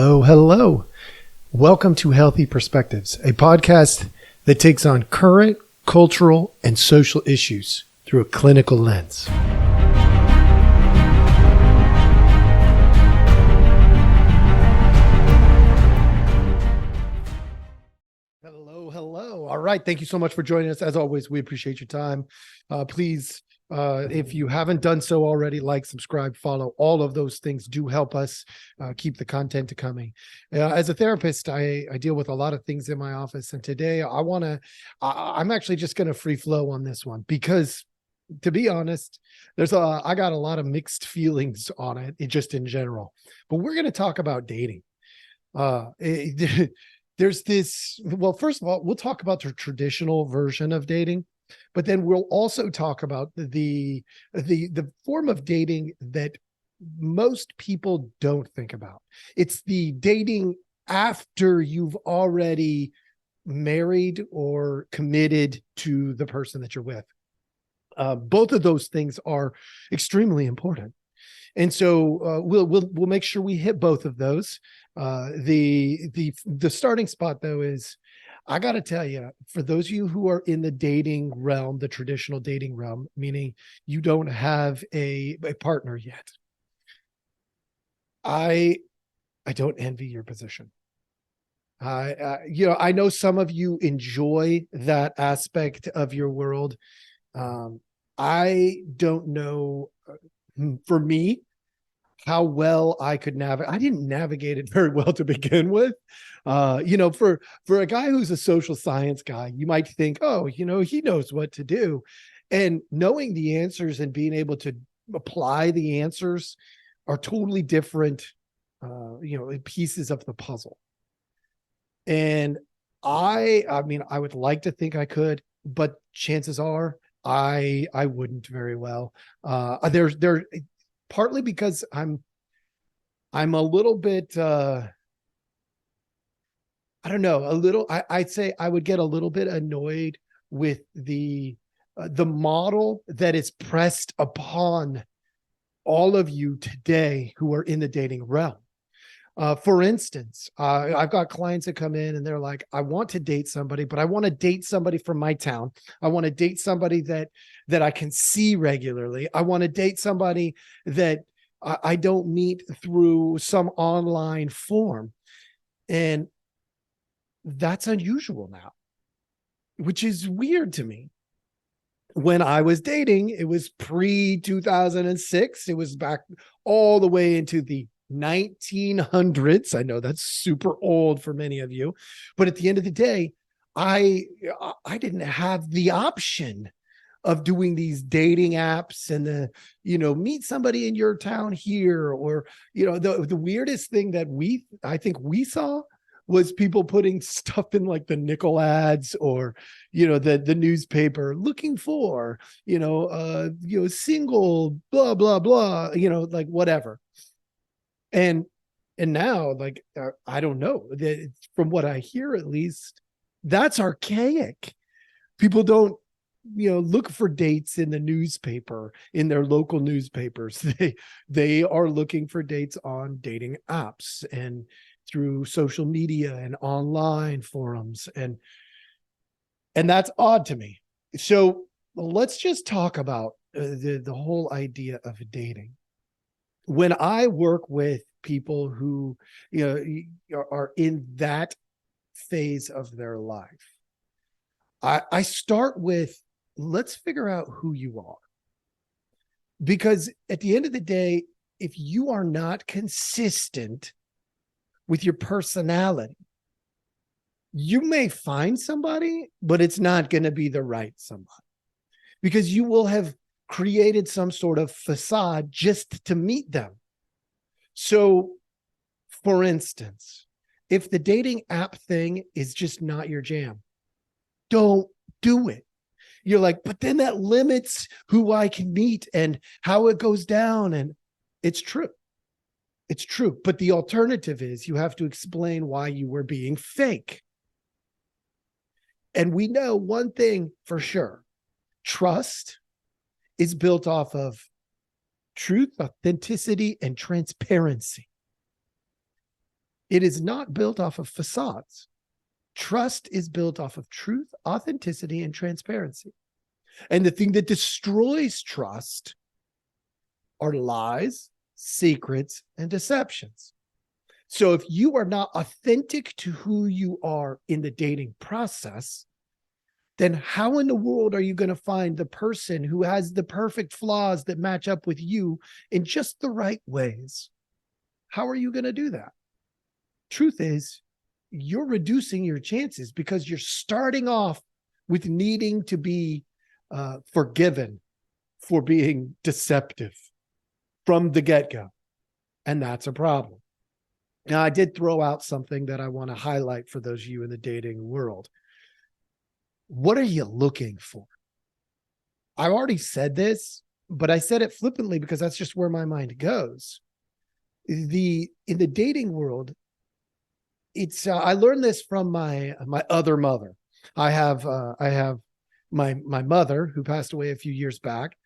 Hello, hello. Welcome to Healthy Perspectives, a podcast that takes on current cultural and social issues through a clinical lens. Hello. All right. Thank you so much for joining us. As always, we appreciate your time. Please, if you haven't done so already, like, subscribe, follow. All of those things do help us keep the content coming. As a therapist, I deal with a lot of things in my office. And today I'm actually just going to free flow on this one because, to be honest, I got a lot of mixed feelings on it just in general. But we're going to talk about dating. There's this, well, first of all, we'll talk about the traditional version of dating, but then we'll also talk about the form of dating that most people don't think about. It's the dating after you've already married or committed to the person that you're with. Both of those things are extremely important. And so we'll make sure we hit both of those. The starting spot, though, is I got to tell you, for those of you who are in the dating realm, the traditional dating realm, meaning you don't have a partner yet, I don't envy your position. I know some of you enjoy that aspect of your world. I don't know. For me, how well I could navigate. I didn't navigate it very well to begin with. For a guy who's a social science guy, you might think, oh, he knows what to do. And knowing the answers and being able to apply the answers are totally different, pieces of the puzzle. And I would like to think I could, but chances are I wouldn't very well. There's partly because I'm a little bit, I don't know, I'd say I would get a little bit annoyed with the model that is pressed upon all of you today who are in the dating realm. For instance, I've got clients that come in and they're like, I want to date somebody, but I want to date somebody from my town. I want to date somebody that I can see regularly. I want to date somebody that I don't meet through some online form. And that's unusual now, which is weird to me. When I was dating, it was pre-2006. It was back all the way into the 1900s. I know that's super old for many of you, but at the end of the day, I didn't have the option of doing these dating apps and meet somebody in your town here, or the weirdest thing that I think we saw was people putting stuff in like the nickel ads or the newspaper looking for single blah blah blah, like whatever. And now, like, I don't know, from what I hear, at least, that's archaic. People don't, look for dates in the newspaper, in their local newspapers. They are looking for dates on dating apps and through social media and online forums. And that's odd to me. So let's just talk about the whole idea of dating. When I work with people who are in that phase of their life, I start with, let's figure out who you are. Because at the end of the day, if you are not consistent with your personality, you may find somebody, but it's not going to be the right somebody, because you will have created some sort of facade just to meet them. So, for instance, if the dating app thing is just not your jam, don't do it. You're like, but then that limits who I can meet and how it goes down. And it's true. It's true. But the alternative is you have to explain why you were being fake. And we know one thing for sure: trust is built off of truth, authenticity, and transparency. It is not built off of facades. Trust is built off of truth, authenticity, and transparency. And the thing that destroys trust are lies, secrets, and deceptions. So if you are not authentic to who you are in the dating process, then how in the world are you going to find the person who has the perfect flaws that match up with you in just the right ways? How are you going to do that? Truth is, you're reducing your chances because you're starting off with needing to be forgiven for being deceptive from the get-go. And that's a problem. Now, I did throw out something that I want to highlight for those of you in the dating world. What are you looking for? I've already said this, but I said it flippantly because that's just where my mind goes. In the dating world, it's I learned this from my other mother. I have my mother who passed away a few years back,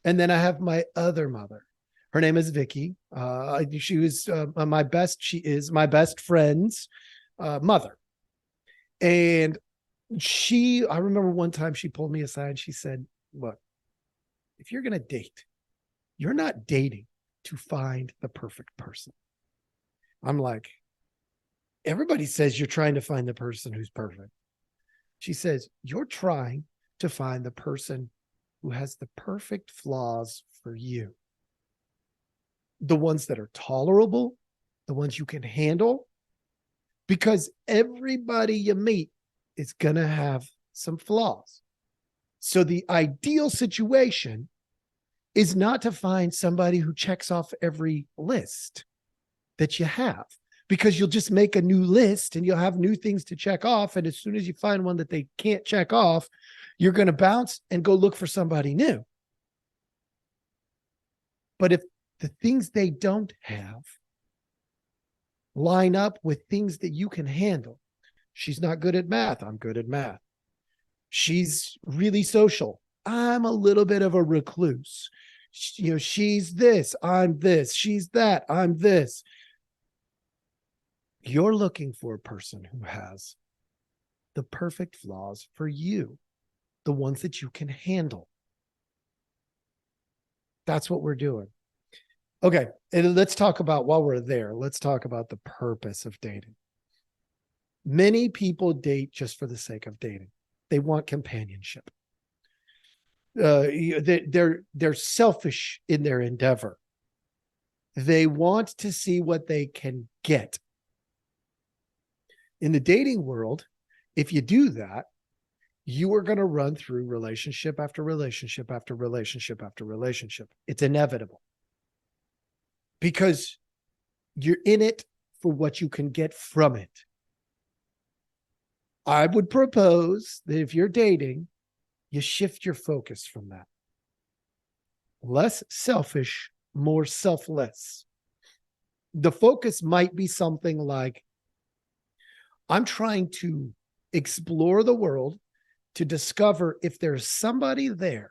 and then I have my other mother. Her name is Vicky. She was she is my best friend's mother. And I remember one time she pulled me aside and she said, look, if you're going to date, you're not dating to find the perfect person. I'm like, everybody says you're trying to find the person who's perfect. She says, you're trying to find the person who has the perfect flaws for you. The ones that are tolerable, the ones you can handle, because everybody you meet is going to have some flaws. So the ideal situation is not to find somebody who checks off every list that you have, because you'll just make a new list and you'll have new things to check off. And as soon as you find one that they can't check off, you're going to bounce and go look for somebody new. But if the things they don't have line up with things that you can handle, she's not good at math. I'm good at math. She's really social. I'm a little bit of a recluse. She's this, I'm this. She's that, I'm this. You're looking for a person who has the perfect flaws for you, the ones that you can handle. That's what we're doing. Okay, and let's talk about, while we're there, let's talk about the purpose of dating. Many people date just for the sake of dating. They want companionship. They're selfish in their endeavor. They want to see what they can get. In the dating world, if you do that, you are going to run through relationship after relationship after relationship after relationship. It's inevitable, because you're in it for what you can get from it. I would propose that if you're dating, you shift your focus from that. Less selfish, more selfless. The focus might be something like, I'm trying to explore the world to discover if there's somebody there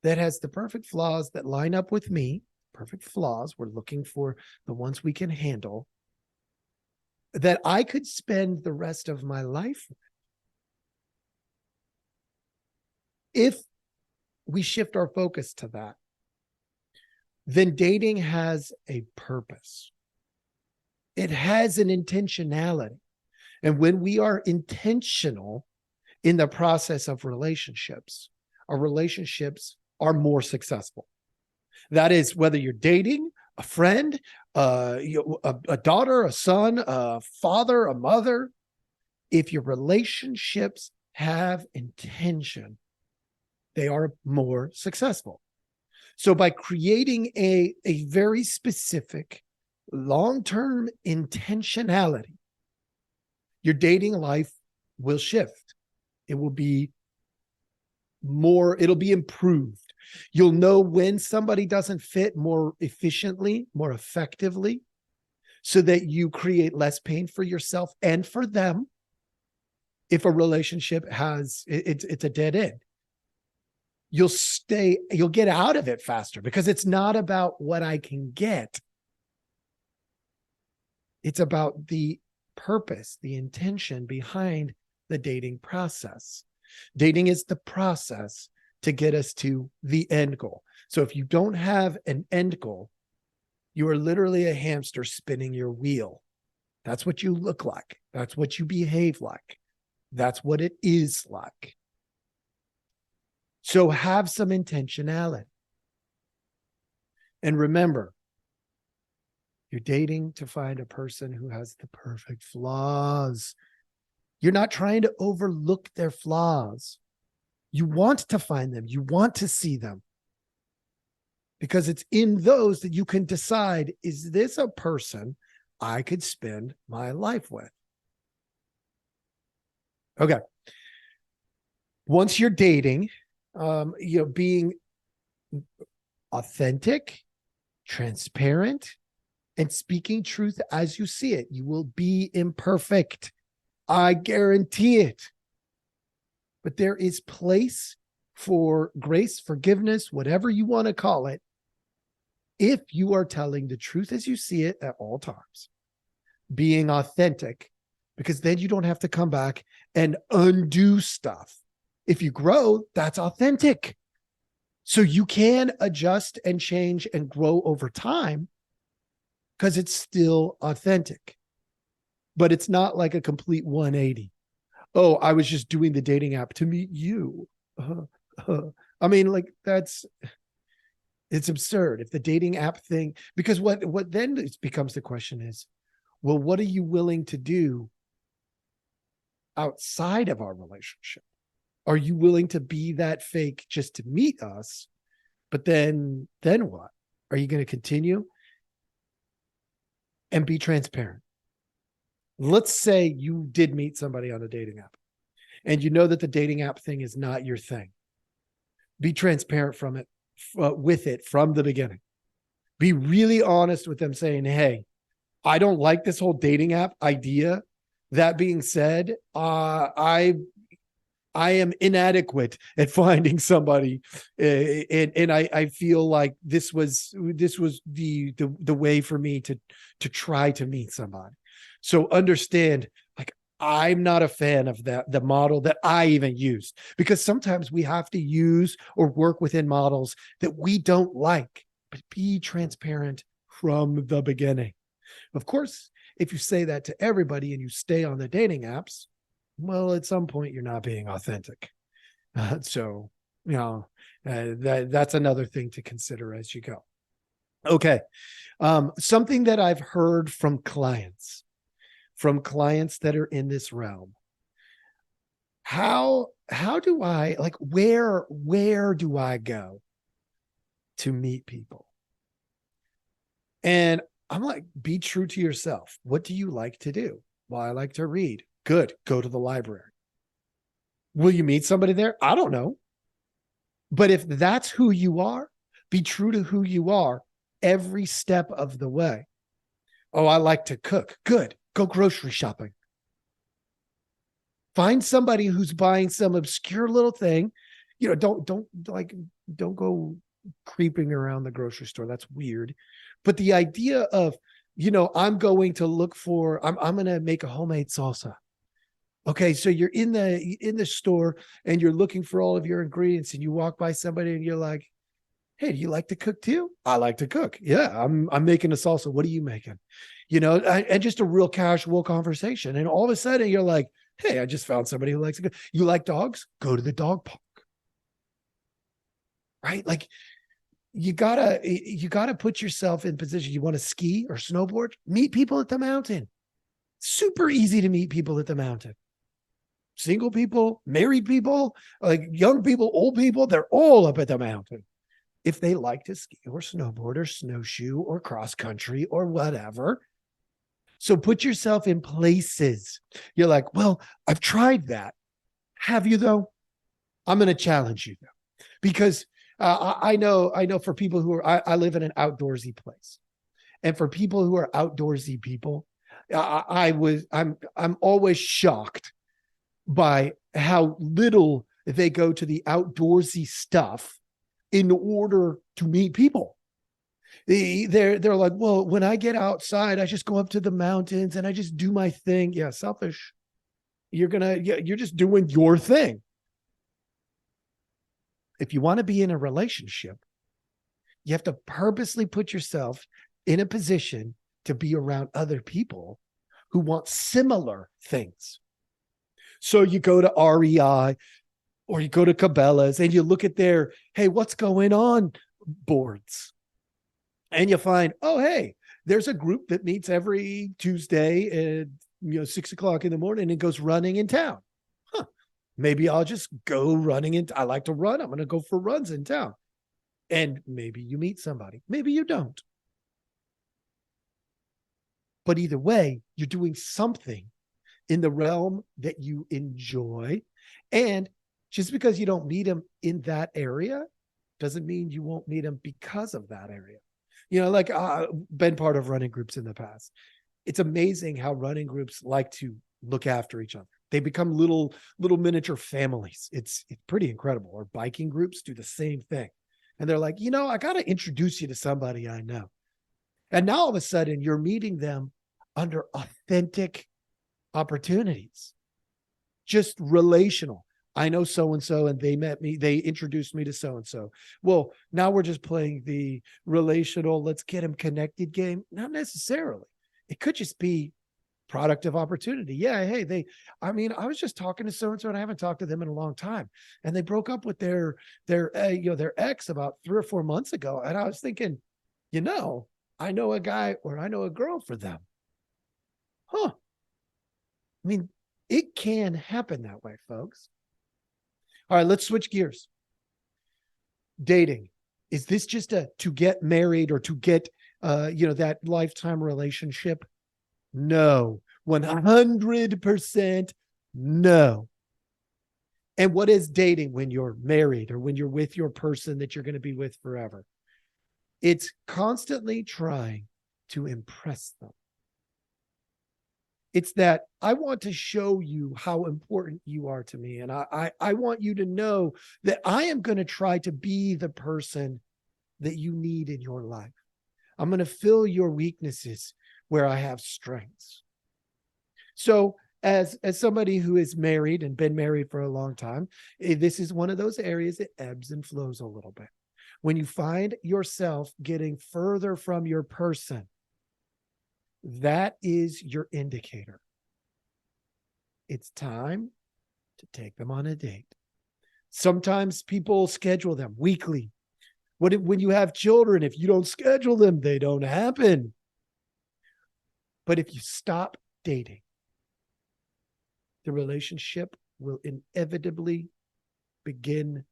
that has the perfect flaws that line up with me. Perfect flaws. We're looking for the ones we can handle, that I could spend the rest of my life with. If we shift our focus to that, then dating has a purpose. It has an intentionality. And when we are intentional in the process of relationships, our relationships are more successful. That is, whether you're dating a friend, a daughter, a son, a father, a mother, if your relationships have intention, they are more successful. So by creating a very specific long-term intentionality, your dating life will shift. It will be more, it'll be improved. You'll know when somebody doesn't fit more efficiently, more effectively, so that you create less pain for yourself and for them. If a relationship has, it's a dead end, you'll get out of it faster, because it's not about what I can get. It's about the purpose, the intention behind the dating process. Dating is the process to get us to the end goal. So if you don't have an end goal, you are literally a hamster spinning your wheel. That's what you look like. That's what you behave like. That's what it is like. So have some intentionality. And remember, you're dating to find a person who has the perfect flaws. You're not trying to overlook their flaws. You want to find them. You want to see them. Because it's in those that you can decide, is this a person I could spend my life with? Okay. Once you're dating, being authentic, transparent, and speaking truth as you see it. You will be imperfect. I guarantee it. But there is place for grace, forgiveness, whatever you want to call it, if you are telling the truth as you see it at all times, being authentic, because then you don't have to come back and undo stuff. If you grow, that's authentic. So you can adjust and change and grow over time because it's still authentic. But it's not like a complete 180. Oh, I was just doing the dating app to meet you. I mean, like it's absurd. If the dating app thing, because what then becomes the question is, well, what are you willing to do outside of our relationship? Are you willing to be that fake just to meet us? But then what? Are you going to continue? And be transparent. Let's say you did meet somebody on a dating app and you know that the dating app thing is not your thing. Be transparent with it from the beginning. Be really honest with them saying, hey, I don't like this whole dating app idea. That being said, I am inadequate at finding somebody, and I feel like this was the way for me to try to meet somebody. So understand, like, I'm not a fan of the model that I even used, because sometimes we have to use or work within models that we don't like. But be transparent from the beginning. Of course, if you say that to everybody and you stay on the dating apps, well, at some point you're not being authentic. So, that's another thing to consider as you go. Okay. Something that I've heard from clients that are in this realm. How do I, like, where do I go to meet people? And I'm like, be true to yourself. What do you like to do? Well, I like to read. Good. Go to the library. Will you meet somebody there? I don't know. But if that's who you are, be true to who you are every step of the way. Oh, I like to cook. Good. Go grocery shopping. Find somebody who's buying some obscure little thing. Don't go creeping around the grocery store. That's weird. But the idea of, I'm going to look for, I'm going to make a homemade salsa. Okay, so you're in the store and you're looking for all of your ingredients, and you walk by somebody and you're like, hey, do you like to cook too? I like to cook. Yeah, I'm making a salsa. What are you making? And just a real casual conversation. And all of a sudden you're like, hey, I just found somebody who likes to cook. You like dogs? Go to the dog park. Right? Like, you gotta put yourself in position. You want to ski or snowboard? Meet people at the mountain. Super easy to meet people at the mountain. Single people, married people, like young people, old people, they're all up at the mountain. If they like to ski or snowboard or snowshoe or cross country or whatever. So put yourself in places. You're like, well, I've tried that. Have you though? I'm going to challenge you though, because I know for people who are, I live in an outdoorsy place, and for people who are outdoorsy people, I'm always shocked by how little they go to the outdoorsy stuff in order to meet people. They're like, well, when I get outside, I just go up to the mountains and I just do my thing. Yeah, selfish. You're just doing your thing. If you want to be in a relationship, you have to purposely put yourself in a position to be around other people who want similar things. So you go to REI or you go to Cabela's and you look at their, hey, what's going on boards. And you find, oh, hey, there's a group that meets every Tuesday at 6 o'clock in the morning and goes running in town. Huh. Maybe I'll just go running I like to run. I'm going to go for runs in town. And maybe you meet somebody. Maybe you don't. But either way, you're doing something in the realm that you enjoy. And just because you don't meet them in that area doesn't mean you won't meet them because of that area. Like been part of running groups in the past. It's amazing how running groups like to look after each other. They become little miniature families. It's pretty incredible. Or biking groups do the same thing. And they're like, I got to introduce you to somebody I know. And now all of a sudden you're meeting them under authentic opportunities, just relational. I know so-and-so and they met me. They introduced me to so-and-so. Well, now we're just playing the relational, let's get them connected game. Not necessarily. It could just be product of opportunity. Yeah. Hey, I was just talking to so-and-so and I haven't talked to them in a long time. And they broke up with their ex about 3 or 4 months ago. And I was thinking, I know a guy or I know a girl for them. Huh. It can happen that way, folks. All right, let's switch gears. Dating. Is this just to get married or to get, that lifetime relationship? No, 100% no. And what is dating when you're married or when you're with your person that you're going to be with forever? It's constantly trying to impress them. It's that I want to show you how important you are to me. And I want you to know that I am going to try to be the person that you need in your life. I'm going to fill your weaknesses where I have strengths. So as somebody who is married and been married for a long time, this is one of those areas that ebbs and flows a little bit. When you find yourself getting further from your person, that is your indicator. It's time to take them on a date. Sometimes people schedule them weekly. When you have children, if you don't schedule them, they don't happen. But if you stop dating, the relationship will inevitably begin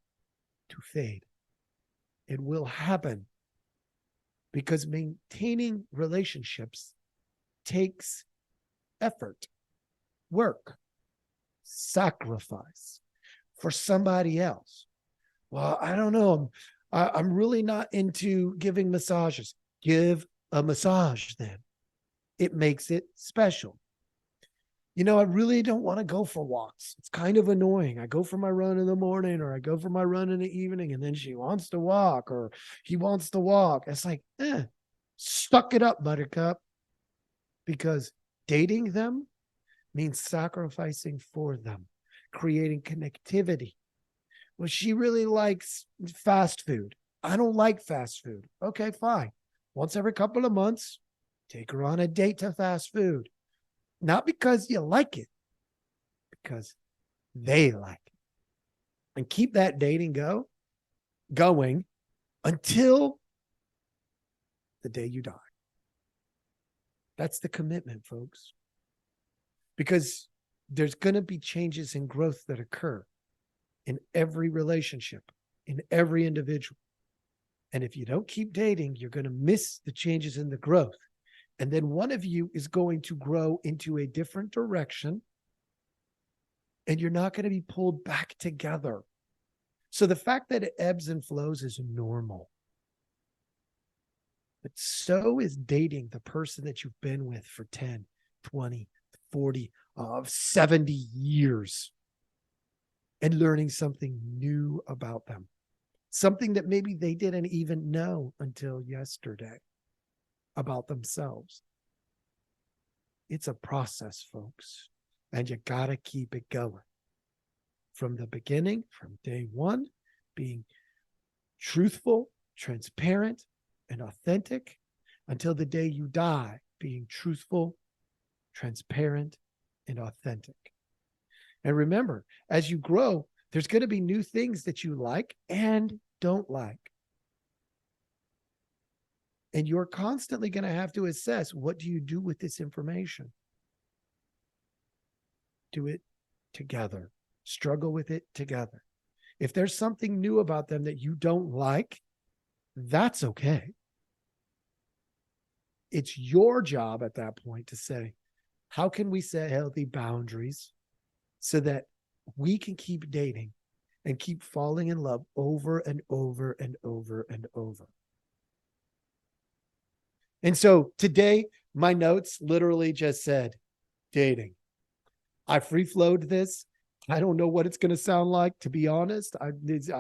to fade. It will happen because maintaining relationships takes effort, work, sacrifice for somebody else. Well, I don't know. I'm really not into giving massages. Give a massage then. It makes it special. I really don't want to go for walks. It's kind of annoying. I go for my run in the morning or I go for my run in the evening and then she wants to walk or he wants to walk. It's like, suck it up, buttercup. Because dating them means sacrificing for them, creating connectivity. Well, she really likes fast food. I don't like fast food. Okay, fine. Once every couple of months, take her on a date to fast food. Not because you like it, because they like it. And keep that dating going until the day you die. That's the commitment, folks. Because there's going to be changes in growth that occur in every relationship, in every individual. And if you don't keep dating, you're going to miss the changes in the growth. And then one of you is going to grow into a different direction and you're not going to be pulled back together. So the fact that it ebbs and flows is normal. But so is dating the person that you've been with for 10, 20, 40, 70 years and learning something new about them. something that maybe they didn't even know until yesterday about themselves. It's a process, folks, and you got to keep it going. From the beginning, from day one, being truthful, transparent, and authentic until the day you die, being truthful, transparent, and authentic. And remember, as you grow, there's going to be new things that you like and don't like. And you're constantly going to have to assess, what do you do with this information? Do it together. Struggle with it together. If there's something new about them that you don't like, that's okay. It's your job at that point to say, how can we set healthy boundaries so that we can keep dating and keep falling in love over and over and over and over? And so today, my notes literally just said dating. I free flowed this. I don't know what it's going to sound like, to be honest. I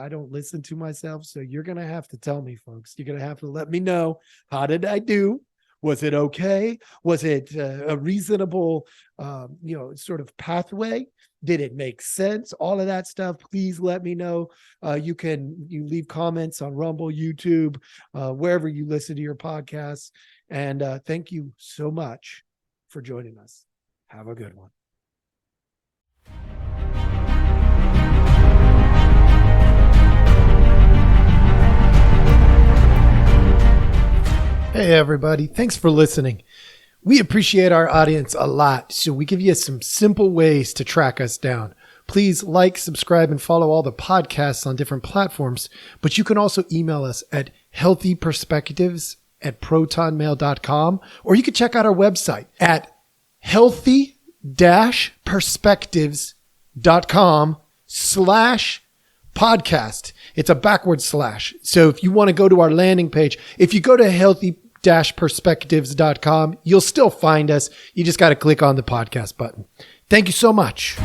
don't listen to myself. So you're going to have to tell me, folks. You're going to have to let me know, how did I do? Was it okay? Was it a reasonable, sort of pathway? Did it make sense? All of that stuff, please let me know. You leave comments on Rumble, YouTube, wherever you listen to your podcasts. And thank you so much for joining us. Have a good one. Hey, everybody. Thanks for listening. We appreciate our audience a lot, so we give you some simple ways to track us down. Please like, subscribe, and follow all the podcasts on different platforms, but you can also email us at healthyperspectives@protonmail.com, or you can check out our website at healthy-perspectives.com/podcast. It's a backward slash. So if you want to go to our landing page, if you go to healthy-perspectives.com, you'll still find us. You just got to click on the podcast button. Thank you so much.